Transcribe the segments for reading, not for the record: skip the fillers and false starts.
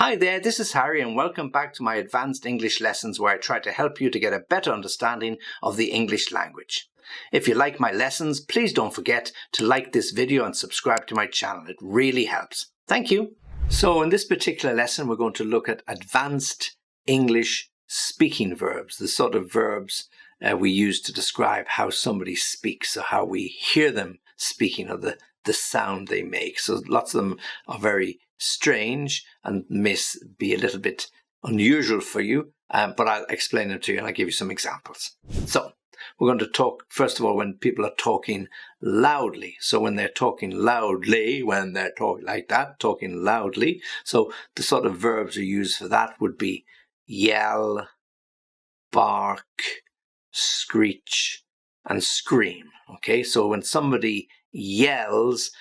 Hi there, this is Harry and welcome back to my advanced English lessons where I try to help you to get a better understanding of the English language. If you like my lessons, please don't forget to like this video and subscribe to my channel. It really helps. Thank you. So in this particular lesson, we're going to look at advanced English speaking verbs, the sort of verbs we use to describe how somebody speaks, or how we hear them speaking, or the sound they make. So lots of them are very strange and may be a little bit unusual for you, but I'll explain them to you and I'll give you some examples. So we're going to talk, first of all, when people are talking loudly. So when they're talking loudly, when they're talking like that, talking loudly. So the sort of verbs we use for that would be yell, bark, screech, and scream. Okay, so when somebody yells,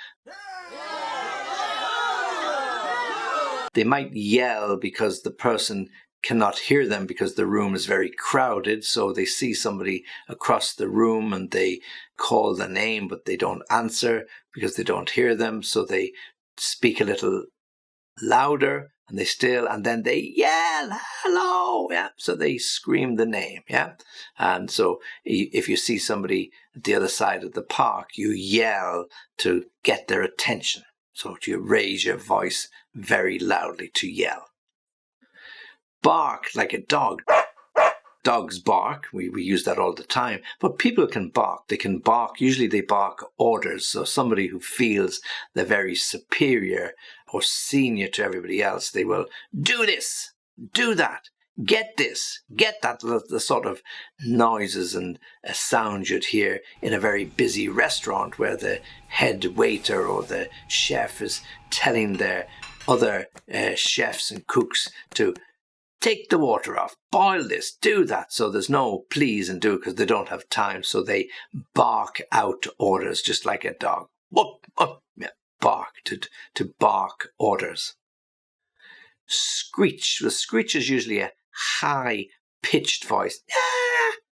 they might yell because the person cannot hear them because the room is very crowded. So they see somebody across the room and they call the name, but they don't answer because they don't hear them. So they speak a little louder and then they yell, hello. Yeah. So they scream the name. Yeah. And so if you see somebody at the other side of the park, you yell to get their attention. So you raise your voice very loudly to yell. Bark like a dog. Dogs bark. We use that all the time. But people can bark. They can bark. Usually they bark orders. So somebody who feels they're very superior or senior to everybody else, they will do this, do that, get this, get that. The sort of noises and sounds you'd hear in a very busy restaurant where the head waiter or the chef is telling their other chefs and cooks to take the water off, boil this, do that. So there's no please and do because they don't have time. So they bark out orders just like a dog. Whoop, whoop, yeah, bark, to bark orders. Screech. The screech is usually a high-pitched voice.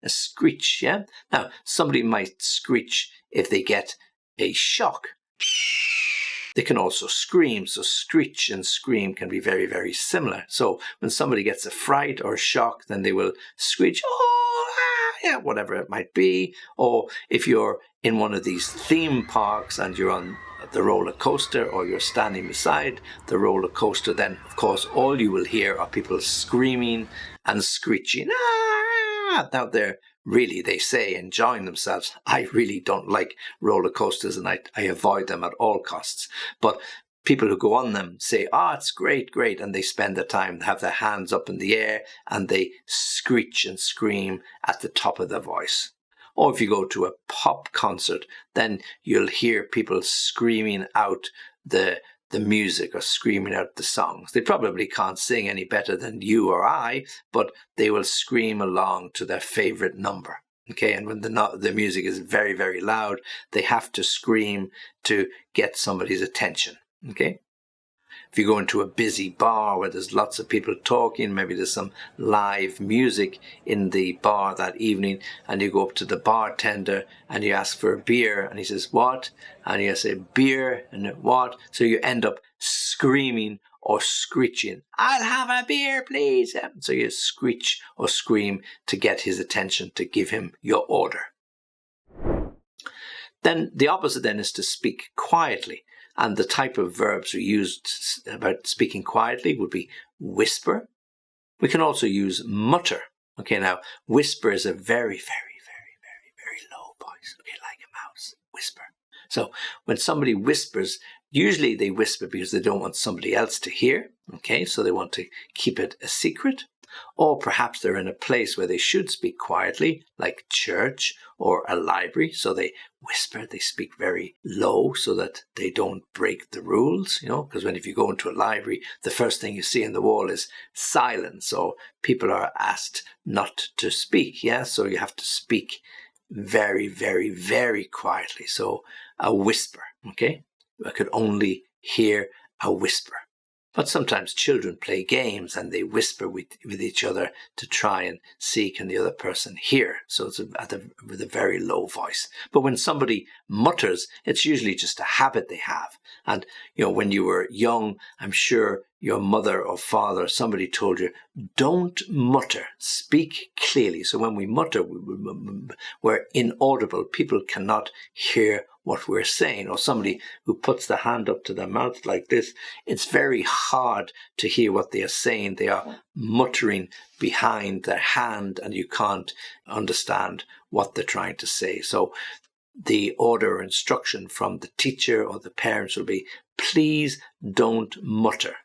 A screech, yeah? Now, somebody might screech if they get a shock. They can also scream, so screech and scream can be very, very similar. So when somebody gets a fright or a shock, then they will screech, oh, ah, yeah, whatever it might be. Or if you're in one of these theme parks and you're on the roller coaster or you're standing beside the roller coaster, then of course all you will hear are people screaming and screeching. Ah! Now they're really, they say, enjoying themselves. I really don't like roller coasters and I avoid them at all costs. But people who go on them say, it's great, great. And they spend the time, have their hands up in the air and they screech and scream at the top of their voice. Or if you go to a pop concert, then you'll hear people screaming out the music or screaming out the songs. They probably can't sing any better than you or I, but they will scream along to their favorite number. Okay, and when the music is very, very loud, they have to scream to get somebody's attention. Okay. If you go into a busy bar where there's lots of people talking, maybe there's some live music in the bar that evening, and you go up to the bartender and you ask for a beer, and he says, what? And you say, beer, and what? So you end up screaming or screeching, I'll have a beer, please. So you screech or scream to get his attention, to give him your order. Then the opposite then is to speak quietly. And the type of verbs we used about speaking quietly would be whisper. We can also use mutter. Okay, now whisper is a very, very, very, very, very low voice. Okay, like a mouse. Whisper. So when somebody whispers, usually they whisper because they don't want somebody else to hear. Okay, so they want to keep it a secret. Or perhaps they're in a place where they should speak quietly, like church or a library. So they whisper, they speak very low so that they don't break the rules, because if you go into a library, the first thing you see on the wall is silence. So people are asked not to speak. Yeah. So you have to speak very, very, very quietly. So a whisper. Okay. I could only hear a whisper. But sometimes children play games and they whisper with each other to try and see can the other person hear. So it's with a very low voice. But when somebody mutters, it's usually just a habit they have. And, when you were young, I'm sure your mother or father, somebody told you, don't mutter, speak clearly. So when we mutter, we're inaudible. People cannot hear what we're saying. Or somebody who puts the hand up to their mouth like this, it's very hard to hear what they are saying. They are muttering behind their hand and you can't understand what they're trying to say. So the order or instruction from the teacher or the parents will be, please don't mutter.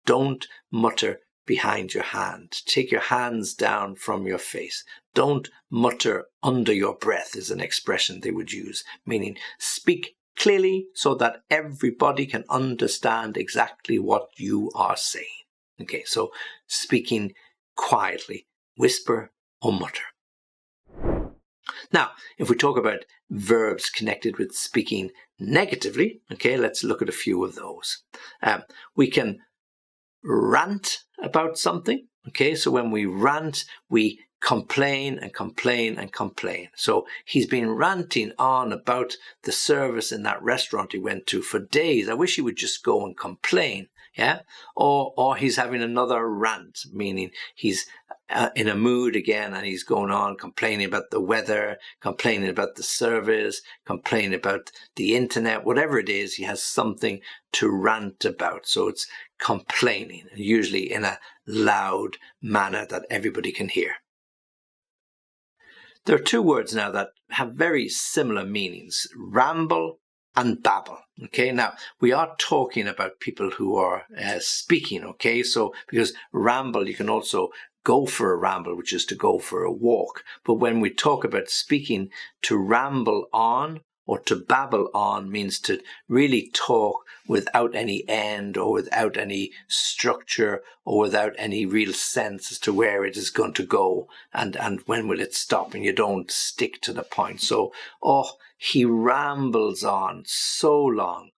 Don't mutter behind your hand. Take your hands down from your face. Don't mutter under your breath is an expression they would use, meaning speak clearly so that everybody can understand exactly what you are saying. Okay, so speaking quietly, whisper or mutter. Now, if we talk about verbs connected with speaking negatively, okay, let's look at a few of those. We can rant about something. Okay, so when we rant, we complain and complain and complain. So he's been ranting on about the service in that restaurant he went to for days. I wish he would just go and complain. Yeah, or he's having another rant, meaning he's in a mood again and he's going on complaining about the weather, complaining about the service, complaining about the internet, whatever it is, he has something to rant about. So it's complaining, usually in a loud manner that everybody can hear. There are two words now that have very similar meanings, ramble and babble. Okay, now we are talking about people who are speaking. Okay, so because ramble, you can also go for a ramble, which is to go for a walk. But when we talk about speaking, to ramble on or to babble on means to really talk without any end or without any structure or without any real sense as to where it is going to go and when will it stop, and you don't stick to the point. So, he rambles on so long.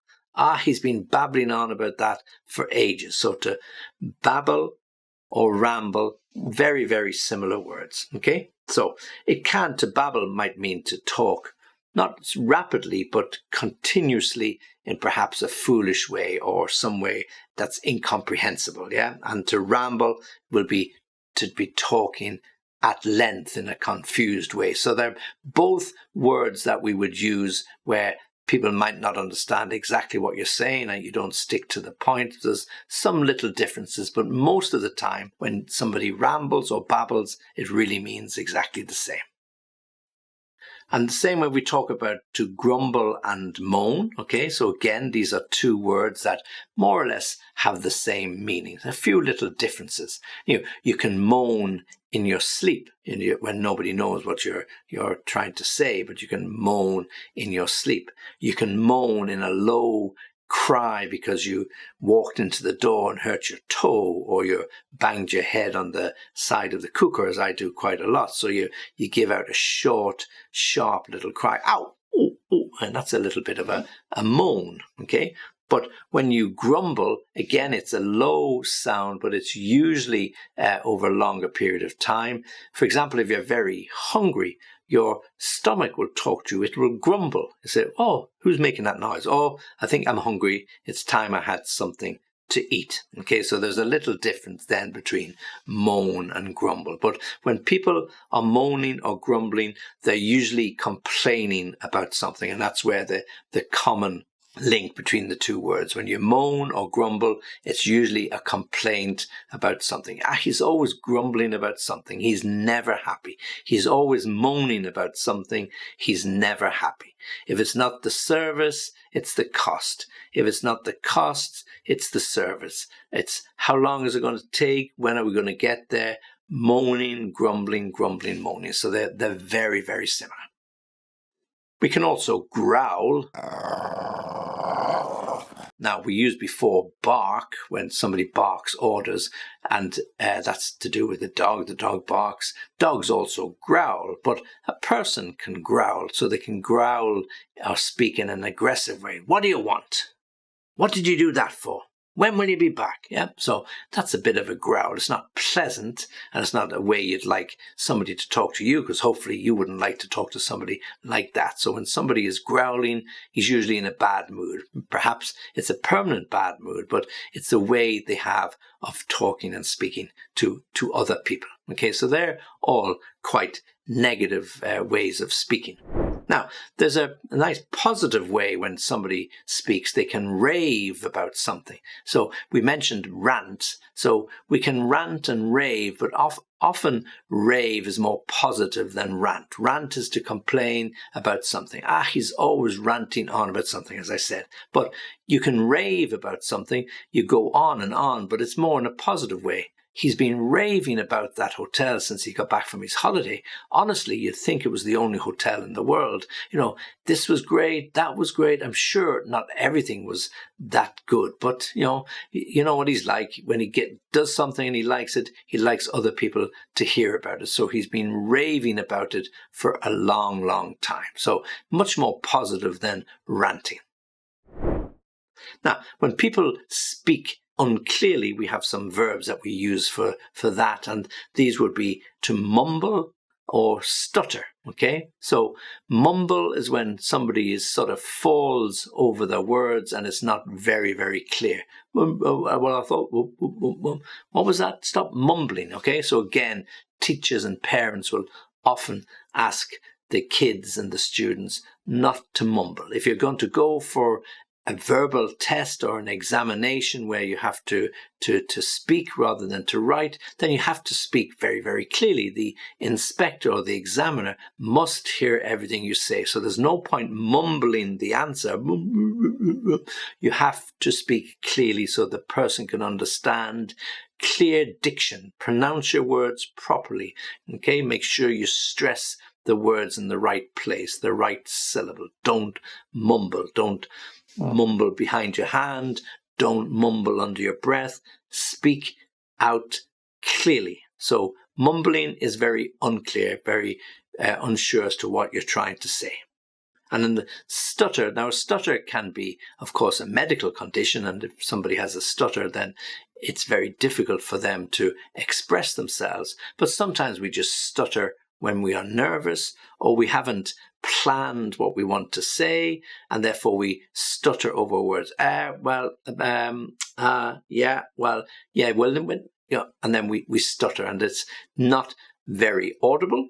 He's been babbling on about that for ages. So to babble or ramble, very, very similar words. Okay, so to babble might mean to talk not rapidly, but continuously in perhaps a foolish way or some way that's incomprehensible. Yeah, and to ramble will be to be talking at length in a confused way. So they're both words that we would use where people might not understand exactly what you're saying and you don't stick to the point. There's some little differences, but most of the time when somebody rambles or babbles, it really means exactly the same. And the same way we talk about to grumble and moan. Okay, so again, these are two words that more or less have the same meaning. A few little differences. You can moan in your sleep when nobody knows what you're trying to say, but you can moan in your sleep. You can moan in a low cry because you walked into the door and hurt your toe, or you banged your head on the side of the cooker, as I do quite a lot. So you give out a short, sharp little cry, ow, ooh, ooh, and that's a little bit of a moan, okay? But when you grumble, again, it's a low sound, but it's usually over a longer period of time. For example, if you're very hungry, your stomach will talk to you. It will grumble. You say, oh, who's making that noise? Oh, I think I'm hungry. It's time I had something to eat. Okay, so there's a little difference then between moan and grumble. But when people are moaning or grumbling, they're usually complaining about something. And that's where the common link between the two words. When you moan or grumble, it's usually a complaint about something. He's always grumbling about something. He's never happy. He's always moaning about something. He's never happy. If it's not the service, it's the cost. If it's not the cost, it's the service. It's how long is it going to take? When are we going to get there? Moaning, grumbling, grumbling, moaning. So they're very, very similar. We can also growl. Now, we used before bark when somebody barks orders, and that's to do with the dog. The dog barks. Dogs also growl, but a person can growl. So they can growl or speak in an aggressive way. What do you want? What did you do that for? When will you be back? Yeah, so that's a bit of a growl. It's not pleasant, and it's not a way you'd like somebody to talk to you, because hopefully you wouldn't like to talk to somebody like that. So when somebody is growling, he's usually in a bad mood. Perhaps it's a permanent bad mood, but it's the way they have of talking and speaking to other people. Okay, so they're all quite negative ways of speaking. Now, there's a nice positive way when somebody speaks. They can rave about something. So we mentioned rant. So we can rant and rave, but often rave is more positive than rant. Rant is to complain about something. He's always ranting on about something, as I said. But you can rave about something. You go on and on, but it's more in a positive way. He's been raving about that hotel since he got back from his holiday. Honestly, you'd think it was the only hotel in the world. You know, this was great, that was great. I'm sure not everything was that good, but you know what he's like. When he does something and he likes it, he likes other people to hear about it. So he's been raving about it for a long, long time. So much more positive than ranting. Now, when people speak unclearly, we have some verbs that we use for that, and these would be to mumble or stutter. Okay, so mumble is when somebody sort of falls over their words and it's not very, very clear. Well, I thought, what was that? Stop mumbling. Okay, so again, teachers and parents will often ask the kids and the students not to mumble. If you're going to go for a verbal test or an examination where you have to speak rather than to write, then you have to speak very, very clearly. The inspector or the examiner must hear everything you say. So there's no point mumbling the answer. You have to speak clearly so the person can understand. Clear diction. Pronounce your words properly. Okay, make sure you stress the words in the right place, the right syllable. Don't mumble. Don't mumble behind your hand. Don't mumble under your breath. Speak out clearly. So mumbling is very unclear, very unsure as to what you're trying to say. And then the stutter. Now, a stutter can be, of course, a medical condition. And if somebody has a stutter, then it's very difficult for them to express themselves. But sometimes we just stutter when we are nervous, or we haven't planned what we want to say, and therefore we stutter over words. And then we stutter, and it's not very audible.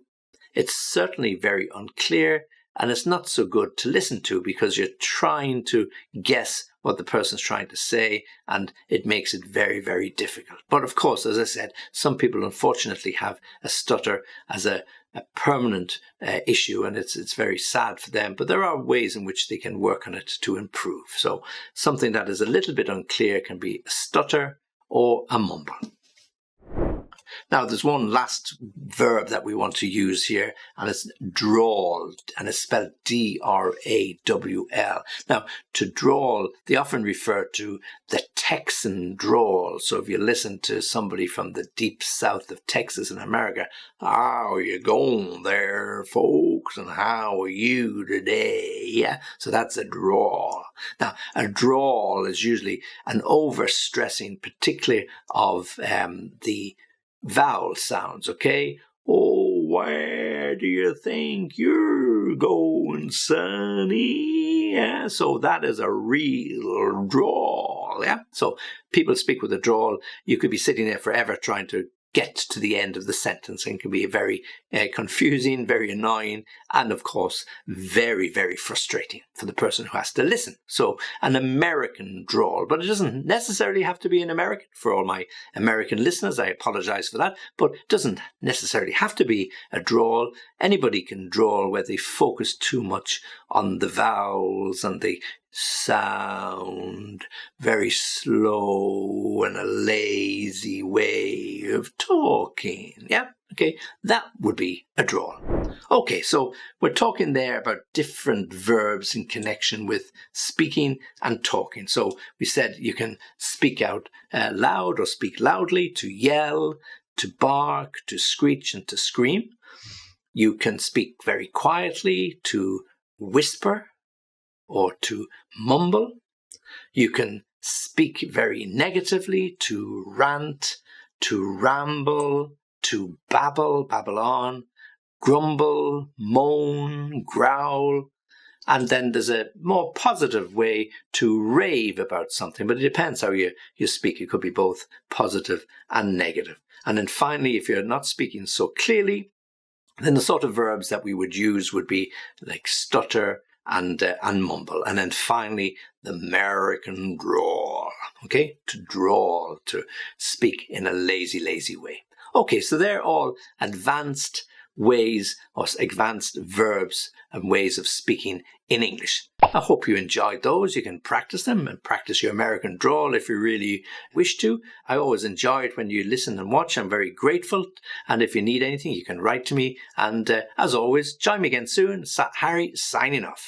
It's certainly very unclear, and it's not so good to listen to because you're trying to guess what the person's trying to say, and it makes it very, very difficult. But of course, as I said, some people unfortunately have a stutter as a permanent issue, and it's very sad for them. But there are ways in which they can work on it to improve. So something that is a little bit unclear can be a stutter or a mumble. Now, there's one last verb that we want to use here, and it's drawl, and it's spelled D-R-A-W-L. Now, to drawl, they often refer to the Texan drawl. So if you listen to somebody from the deep south of Texas in America, how are you going there, folks, and how are you today? Yeah, so that's a drawl. Now, a drawl is usually an overstressing, particularly of the vowel sounds, okay? Oh, where do you think you're going, sonny? Yeah, so that is a real drawl, yeah? So people speak with a drawl. You could be sitting there forever trying to get to the end of the sentence, and can be very confusing, very annoying, and of course very, very frustrating for the person who has to listen. So an American drawl, but it doesn't necessarily have to be an American. For all my American listeners, I apologize for that, but it doesn't necessarily have to be a drawl. Anybody can drawl where they focus too much on the vowels and the sound, very slow and a lazy way of talking. Yeah, okay, that would be a drawl. Okay, so we're talking there about different verbs in connection with speaking and talking. So we said you can speak out loud or speak loudly, to yell, to bark, to screech, and to scream. You can speak very quietly, to whisper, or to mumble. You can speak very negatively, to rant, to ramble, to babble, babble on, grumble, moan, growl. And then there's a more positive way to rave about something, but it depends how you speak. It could be both positive and negative. And then finally, if you're not speaking so clearly, then the sort of verbs that we would use would be like stutter and mumble. And then finally, the American drawl, okay? To drawl, to speak in a lazy, lazy way. Okay, so they're all advanced ways or advanced verbs and ways of speaking in English. I hope you enjoyed those. You can practice them and practice your American drawl if you really wish to. I always enjoy it when you listen and watch. I'm very grateful. And if you need anything, you can write to me. And as always, join me again soon. Harry signing off.